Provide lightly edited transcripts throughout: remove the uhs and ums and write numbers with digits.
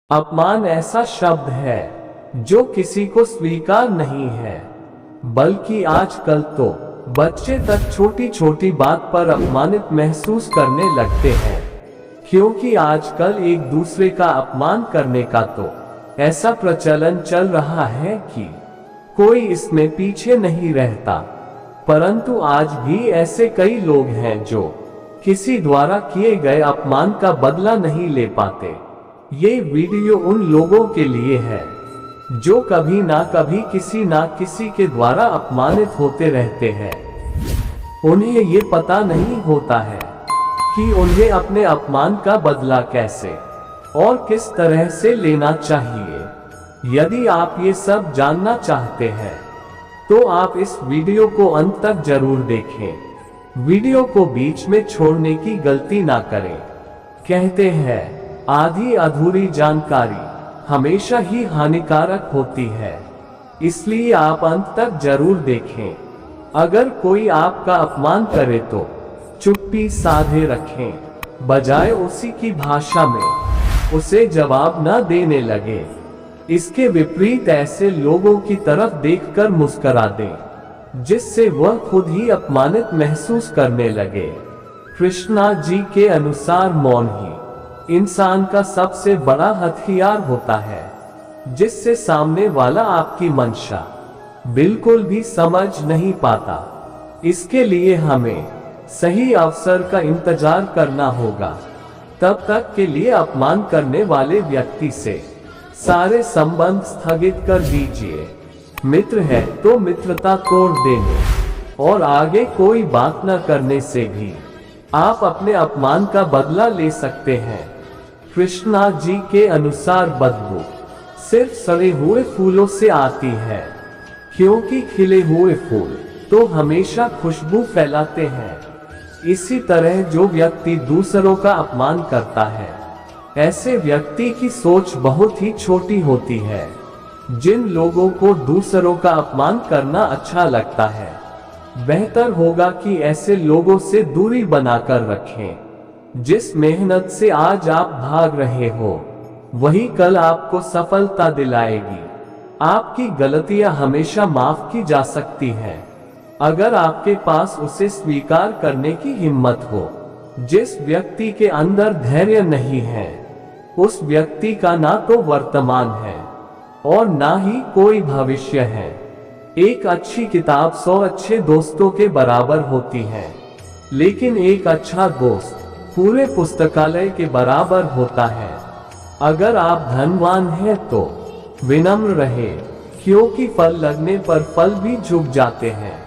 अपमान ऐसा शब्द है जो किसी को स्वीकार नहीं है, बल्कि आजकल तो बच्चे तक छोटी छोटी बात पर अपमानित महसूस करने लगते हैं। क्योंकि आजकल एक दूसरे का अपमान करने का तो ऐसा प्रचलन चल रहा है कि कोई इसमें पीछे नहीं रहता। परंतु आज भी ऐसे कई लोग हैं जो किसी द्वारा किए गए अपमान का बदला नहीं ले पाते। ये वीडियो उन लोगों के लिए है जो कभी ना कभी किसी ना किसी के द्वारा अपमानित होते रहते हैं। उन्हें ये पता नहीं होता है कि उन्हें अपने अपमान का बदला कैसे और किस तरह से लेना चाहिए। यदि आप ये सब जानना चाहते हैं तो आप इस वीडियो को अंत तक जरूर देखें। वीडियो को बीच में छोड़ने की गलती ना करें। कहते हैं आधी अधूरी जानकारी हमेशा ही हानिकारक होती है, इसलिए आप अंत तक जरूर देखें। अगर कोई आपका अपमान करे तो चुप्पी साधे रखें, बजाय उसी की भाषा में उसे जवाब न देने लगे। इसके विपरीत ऐसे लोगों की तरफ देखकर मुस्कुरा दें जिससे वह खुद ही अपमानित महसूस करने लगे। कृष्णा जी के अनुसार मौन ही इंसान का सबसे बड़ा हथियार होता है, जिससे सामने वाला आपकी मंशा बिल्कुल भी समझ नहीं पाता। इसके लिए हमें सही अवसर का इंतजार करना होगा। तब तक के लिए अपमान करने वाले व्यक्ति से सारे संबंध स्थगित कर दीजिए। मित्र है तो मित्रता तोड़ देने और आगे कोई बात न करने से भी आप अपने अपमान का बदला ले सकते हैं। कृष्णा जी के अनुसार बदबू सिर्फ सड़े हुए फूलों से आती है, क्योंकि खिले हुए फूल तो हमेशा खुशबू फैलाते हैं। इसी तरह जो व्यक्ति दूसरों का अपमान करता है, ऐसे व्यक्ति की सोच बहुत ही छोटी होती है। जिन लोगों को दूसरों का अपमान करना अच्छा लगता है, बेहतर होगा कि ऐसे लोगों से दूरी बनाकर रखें। जिस मेहनत से आज आप भाग रहे हो, वही कल आपको सफलता दिलाएगी। आपकी गलतियां हमेशा माफ की जा सकती हैं, अगर आपके पास उसे स्वीकार करने की हिम्मत हो। जिस व्यक्ति के अंदर धैर्य नहीं है, उस व्यक्ति का ना तो वर्तमान है और ना ही कोई भविष्य है। एक अच्छी किताब 100 अच्छे दोस्तों के बराबर होती है, लेकिन एक अच्छा दोस्त पूरे पुस्तकालय के बराबर होता है। अगर आप धनवान हैं तो विनम्र रहे, क्योंकि फल लगने पर फल भी झुक जाते हैं।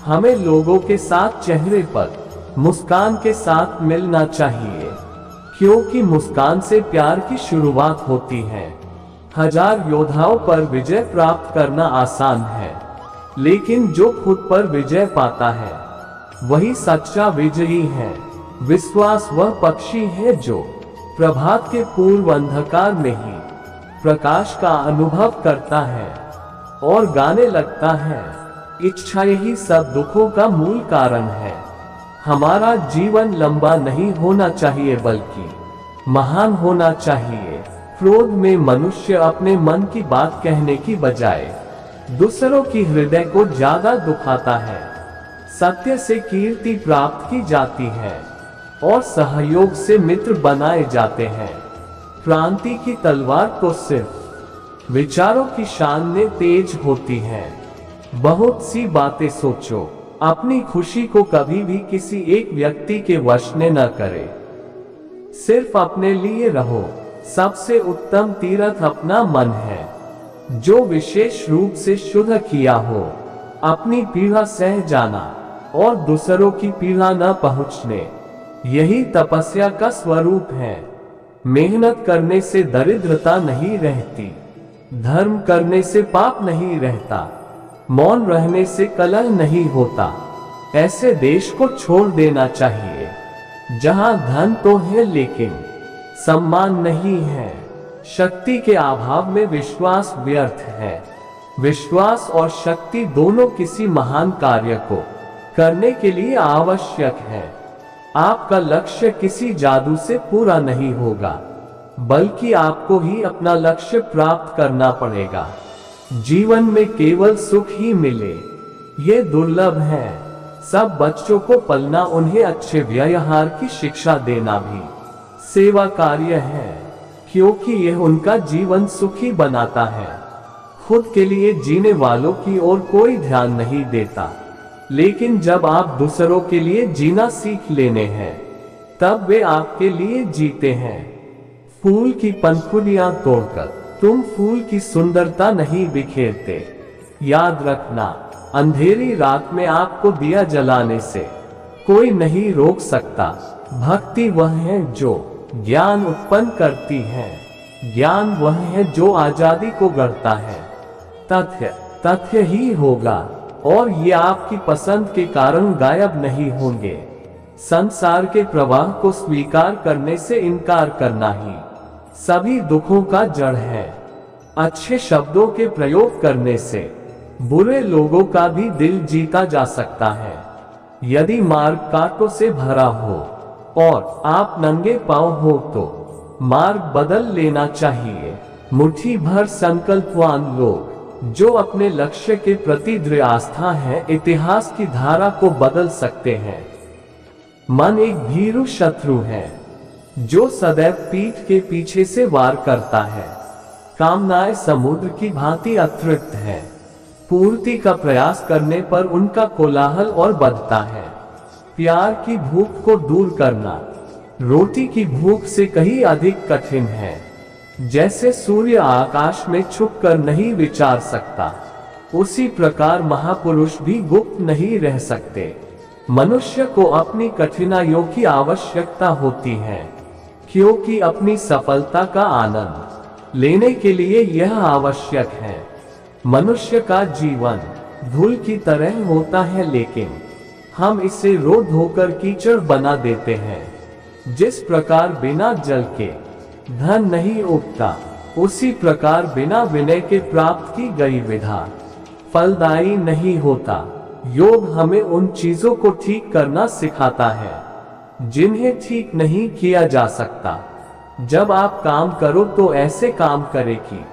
हमें लोगों के साथ चेहरे पर मुस्कान के साथ मिलना चाहिए, क्योंकि मुस्कान से प्यार की शुरुआत होती है। 1000 योद्धाओं पर विजय प्राप्त करना आसान है, लेकिन जो खुद पर विजय पाता है वही सच्चा विजयी है। विश्वास वह पक्षी है जो प्रभात के पूर्व अंधकार में ही प्रकाश का अनुभव करता है और गाने लगता है। इच्छा यही सब दुखों का मूल कारण है। हमारा जीवन लंबा नहीं होना चाहिए, बल्कि महान होना चाहिए। क्रोध में मनुष्य अपने मन की बात कहने की बजाय दूसरों की हृदय को ज्यादा दुखाता है। सत्य से कीर्ति प्राप्त की जाती है और सहयोग से मित्र बनाए जाते हैं। क्रांति की तलवार तो सिर्फ विचारों की शान में तेज होती है। बहुत सी बातें सोचो, अपनी खुशी को कभी भी किसी एक व्यक्ति के वश में न करें। सिर्फ अपने लिए रहो। सबसे उत्तम तीर्थ अपना मन है, जो विशेष रूप से शुद्ध किया हो। अपनी पीड़ा सह जाना और दूसरों की पीड़ा न पहुंचने, यही तपस्या का स्वरूप है। मेहनत करने से दरिद्रता नहीं रहती, धर्म करने से पाप नहीं रहता, मौन रहने से कलह नहीं होता। ऐसे देश को छोड़ देना चाहिए जहां धन तो है लेकिन सम्मान नहीं है। शक्ति के अभाव में विश्वास व्यर्थ है। विश्वास और शक्ति दोनों किसी महान कार्य को करने के लिए आवश्यक है। आपका लक्ष्य किसी जादू से पूरा नहीं होगा, बल्कि आपको ही अपना लक्ष्य प्राप्त करना पड़ेगा। जीवन में केवल सुख ही मिले, ये दुर्लभ है। सब बच्चों को पलना, उन्हें अच्छे व्यवहार की शिक्षा देना भी सेवा कार्य है, क्योंकि यह उनका जीवन सुखी बनाता है। खुद के लिए जीने वालों की ओर कोई ध्यान नहीं देता, लेकिन जब आप दूसरों के लिए जीना सीख लेने हैं, तब वे आपके लिए जीते हैं। फूल की पंखुड़ियां तोड़कर तुम फूल की सुंदरता नहीं बिखेरते। याद रखना, अंधेरी रात में आपको दिया जलाने से कोई नहीं रोक सकता। भक्ति वह है जो ज्ञान उत्पन्न करती है, ज्ञान वह है जो आजादी को गढ़ता है। तथ्य तथ्य ही होगा, और ये आपकी पसंद के कारण गायब नहीं होंगे। संसार के प्रवाह को स्वीकार करने से इनकार करना ही सभी दुखों का जड़ है। अच्छे शब्दों के प्रयोग करने से बुरे लोगों का भी दिल जीता जा सकता है। यदि मार्ग कांटों से भरा हो और आप नंगे पांव हो तो मार्ग बदल लेना चाहिए। मुट्ठी भर संकल्पवान लोग जो अपने लक्ष्य के प्रति दृढ़ आस्था है, इतिहास की धारा को बदल सकते हैं। मन एक भीरू शत्रु है जो सदैव पीठ के पीछे से वार करता है। कामनाएं समुद्र की भांति अतृप्त है, पूर्ति का प्रयास करने पर उनका कोलाहल और बढ़ता है। प्यार की भूख को दूर करना रोटी की भूख से कहीं अधिक कठिन है। जैसे सूर्य आकाश में छुपकर नहीं विचार सकता, उसी प्रकार महापुरुष भी गुप्त नहीं रह सकते। मनुष्य को अपनी कठिनाइयों की आवश्यकता होती है, क्योंकि अपनी सफलता का आनंद लेने के लिए यह आवश्यक है। मनुष्य का जीवन धूल की तरह होता है, लेकिन हम इसे रो धोकर कीचड़ बना देते हैं। जिस प्रकार बिना जल के धन नहीं उगता, उसी प्रकार बिना विनय के प्राप्त की गई विधा फलदायी नहीं होता। योग हमें उन चीजों को ठीक करना सिखाता है जिन्हें ठीक नहीं किया जा सकता। जब आप काम करो तो ऐसे काम करें कि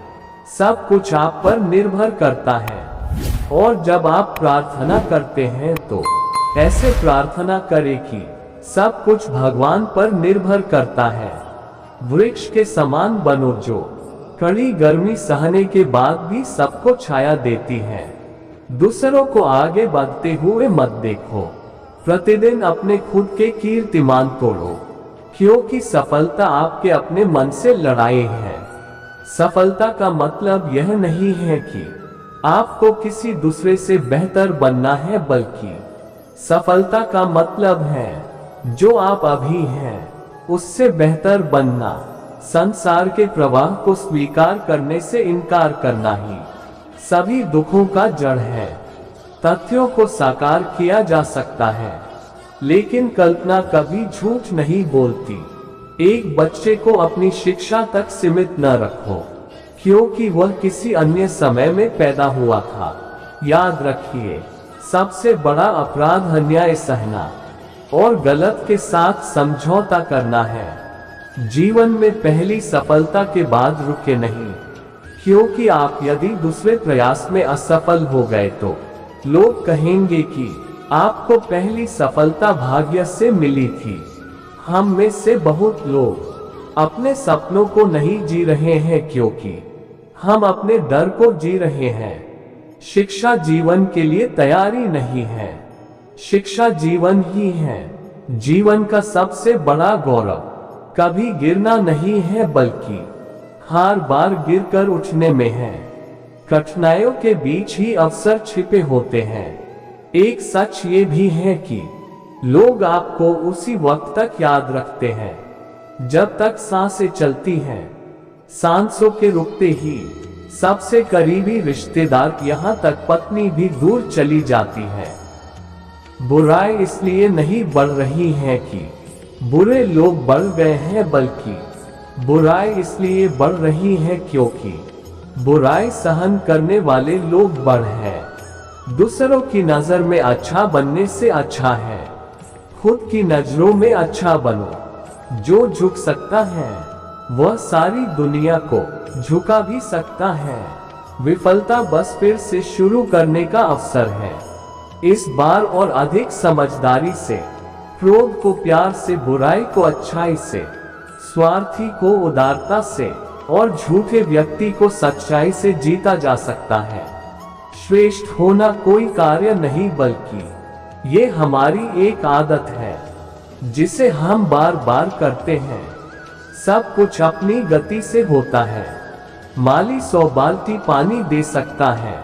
सब कुछ आप पर निर्भर करता है, और जब आप प्रार्थना करते हैं तो ऐसे प्रार्थना करें कि सब कुछ भगवान पर निर्भर करता है। वृक्ष के समान बनो जो कड़ी गर्मी सहने के बाद भी सबको छाया देती है। दूसरों को आगे बढ़ते हुए मत देखो, प्रतिदिन अपने खुद के कीर्तिमान तोड़ो, क्योंकि सफलता आपके अपने मन से लड़ाई है। सफलता का मतलब यह नहीं है कि आपको किसी दूसरे से बेहतर बनना है, बल्कि सफलता का मतलब है जो आप अभी हैं उससे बेहतर बनना। संसार के प्रवाह को स्वीकार करने से इनकार करना ही सभी दुखों का जड़ है। तथ्यों को साकार किया जा सकता है, लेकिन कल्पना कभी झूठ नहीं बोलती। एक बच्चे को अपनी शिक्षा तक सीमित न रखो, क्योंकि वह किसी अन्य समय में पैदा हुआ था। याद रखिए, सबसे बड़ा अपराध अन्याय सहना और गलत के साथ समझौता करना है। जीवन में पहली सफलता के बाद रुके नहीं, क्योंकि आप यदि दूसरे प्रयास में असफल हो गए तो लोग कहेंगे कि आपको पहली सफलता भाग्य से मिली थी। हम में से बहुत लोग अपने सपनों को नहीं जी रहे हैं, क्योंकि हम अपने डर को जी रहे हैं। शिक्षा जीवन के लिए तैयारी नहीं है, शिक्षा जीवन ही है। जीवन का सबसे बड़ा गौरव कभी गिरना नहीं है, बल्कि हर बार गिरकर उठने में है। कठिनाइयों के बीच ही अवसर छिपे होते हैं। एक सच ये भी है कि लोग आपको उसी वक्त तक याद रखते हैं जब तक सांसें चलती हैं। सांसों के रुकते ही सबसे करीबी रिश्तेदार, यहाँ तक पत्नी भी दूर चली जाती है। बुराई इसलिए नहीं बढ़ रही है कि बुरे लोग बढ़ गए हैं, बल्कि बुराई इसलिए बढ़ रही है क्योंकि बुराई सहन करने वाले लोग बढ़ हैं। दूसरों की नजर में अच्छा बनने से अच्छा है खुद की नजरों में अच्छा बनो। जो झुक सकता है वह सारी दुनिया को झुका भी सकता है। विफलता बस फिर से शुरू करने का अवसर है। इस बार और अधिक समझदारी से, क्रोध को प्यार से, बुराई को अच्छाई से, स्वार्थी को उदारता से और झूठे व्यक्ति को सच्चाई से जीता जा सकता है। श्रेष्ठ होना कोई कार्य नहीं बल्कि ये हमारी एक आदत है जिसे हम बार बार करते हैं। सब कुछ अपनी गति से होता है। माली 100 बाल्टी पानी दे सकता है,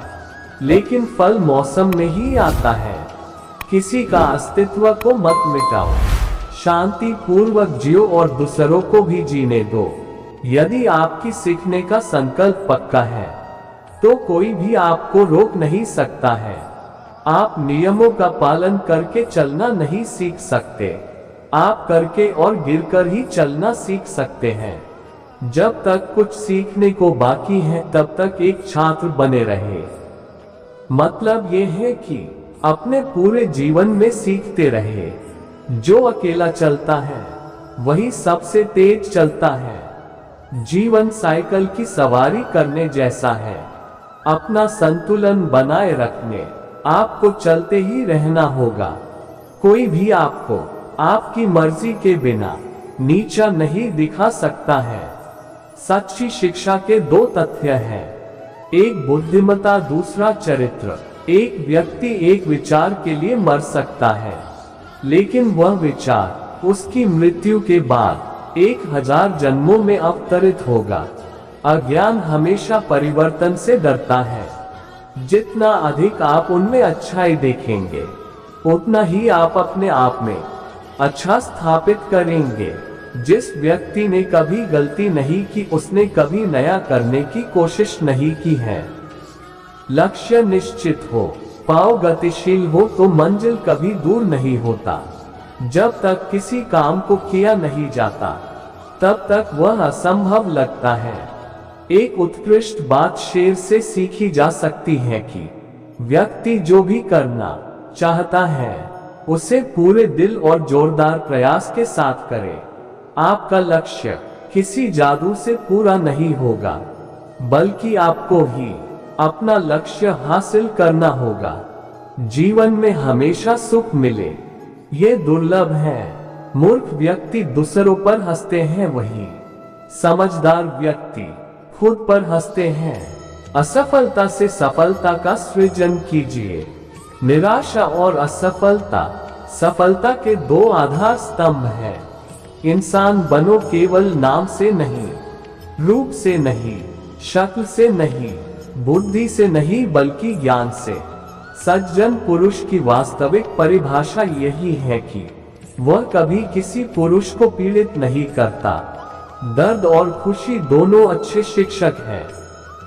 लेकिन फल मौसम में ही आता है। किसी का अस्तित्व को मत मिटाओ, शांति पूर्वक जियो और दूसरों को भी जीने दो। यदि आपकी सीखने का संकल्प पक्का है तो कोई भी आपको रोक नहीं सकता है। आप नियमों का पालन करके चलना नहीं सीख सकते, आप करके और गिरकर ही चलना सीख सकते हैं। जब तक कुछ सीखने को बाकी है तब तक एक छात्र बने रहे। मतलब ये है कि अपने पूरे जीवन में सीखते रहे। जो अकेला चलता है वही सबसे तेज चलता है। जीवन साइकिल की सवारी करने जैसा है। अपना संतुलन बनाए रखने आपको चलते ही रहना होगा। कोई भी आपको आपकी मर्जी के बिना नीचा नहीं दिखा सकता है। सच्ची शिक्षा के 2 तथ्य हैं, एक बुद्धिमत्ता, दूसरा चरित्र। एक व्यक्ति एक विचार के लिए मर सकता है, लेकिन वह विचार उसकी मृत्यु के बाद 1000 जन्मों में अवतरित होगा। अज्ञान हमेशा परिवर्तन से डरता है। जितना अधिक आप उनमें अच्छाई देखेंगे, उतना ही आप अपने आप में अच्छा स्थापित करेंगे। जिस व्यक्ति ने कभी गलती नहीं की, उसने कभी नया करने की कोशिश नहीं की है। लक्ष्य निश्चित हो, पाँव गतिशील हो तो मंजिल कभी दूर नहीं होता। जब तक किसी काम को किया नहीं जाता, तब तक वह असंभव लगता है। एक उत्कृष्ट बात शेर से सीखी जा सकती है कि व्यक्ति जो भी करना चाहता है उसे पूरे दिल और जोरदार प्रयास के साथ करे। आपका लक्ष्य किसी जादू से पूरा नहीं होगा, बल्कि आपको ही अपना लक्ष्य हासिल करना होगा। जीवन में हमेशा सुख मिले ये दुर्लभ है। मूर्ख व्यक्ति दूसरों पर हंसते हैं, वही समझदार व्यक्ति खुद पर हंसते हैं। असफलता से सफलता का सृजन कीजिए। निराशा और असफलता सफलता के 2 आधार स्तंभ हैं। इंसान बनो केवल नाम से नहीं, रूप से नहीं, शक्ल से नहीं, बुद्धि से नहीं, बल्कि ज्ञान से। सज्जन पुरुष की वास्तविक परिभाषा यही है कि वह कभी किसी पुरुष को पीड़ित नहीं करता। दर्द और खुशी दोनों अच्छे शिक्षक हैं,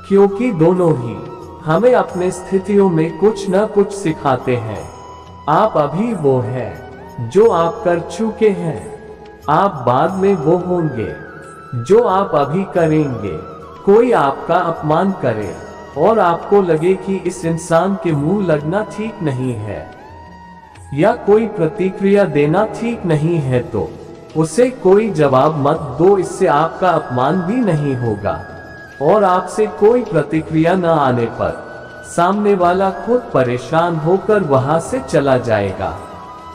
क्योंकि दोनों ही हमें अपने स्थितियों में कुछ न कुछ सिखाते हैं। आप अभी वो हैं जो आप कर चुके हैं, आप बाद में वो होंगे जो आप अभी करेंगे। कोई आपका अपमान करे और आपको लगे कि इस इंसान के मुंह लगना ठीक नहीं है या कोई प्रतिक्रिया देना ठीक नहीं है, तो उसे कोई जवाब मत दो। इससे आपका अपमान भी नहीं होगा और आपसे कोई प्रतिक्रिया न आने पर सामने वाला खुद परेशान होकर वहां से चला जाएगा।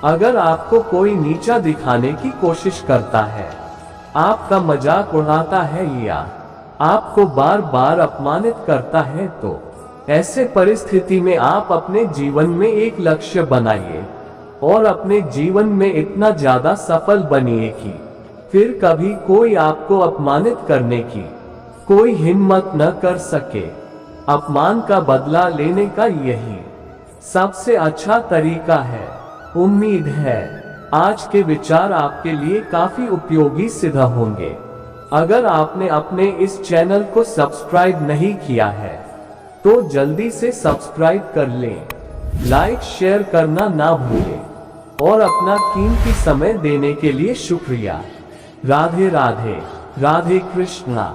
अगर आपको कोई नीचा दिखाने की कोशिश करता है, आपका मजाक उड़ाता है या आपको बार बार अपमानित करता है, तो ऐसे परिस्थिति में आप अपने जीवन में एक लक्ष्य बनाइए और अपने जीवन में इतना ज्यादा सफल बनिए कि फिर कभी कोई आपको अपमानित करने की कोई हिम्मत न कर सके। अपमान का बदला लेने का यही सबसे अच्छा तरीका है। उम्मीद है आज के विचार आपके लिए काफी उपयोगी सिद्ध होंगे। अगर आपने अपने इस चैनल को सब्सक्राइब नहीं किया है तो जल्दी से सब्सक्राइब कर लें, लाइक शेयर करना ना भूलें और अपना कीमती समय देने के लिए शुक्रिया। राधे राधे, राधे कृष्णा।